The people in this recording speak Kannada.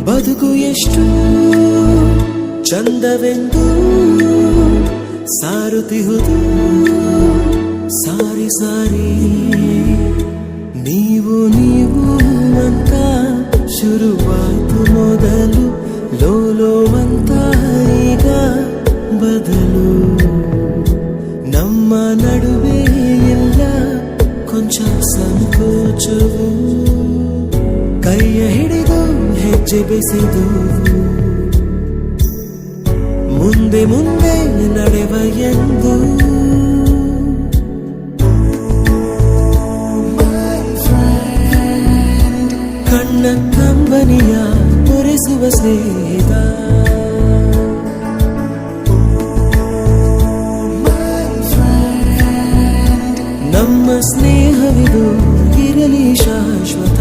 ಬದುಕು ಎಷ್ಟು ಚಂದವೆಂದು ಸಾರುತ್ತಿಹುದು ಸಾರಿ ಸಾರಿ ನೀವು ನೀವು ಅಂತ ಶುರುವಾಯ್ತು ಮೊದಲು ಲೋಲೋ ಅಂತ ಈಗ ಬದಲು ನಮ್ಮ ನಡುವೆ ಎಲ್ಲ ಕೊಂಚ ಸಂಕೋಚವು ಕೈಯ ಹಿಡಿದು ಹೆಜ್ಜೆ ಬೆಸೆದು ಮುಂದೆ ಮುಂದೆ ನಡೆವ ಎಂದು ಕಣ್ಣ ಕಂಬನಿಯ ಒರೆಸುವ ಸ್ನೇಹಿತ ನಮ್ಮ ಸ್ನೇಹವಿದು ಇರಲಿ ಶಾಶ್ವತ.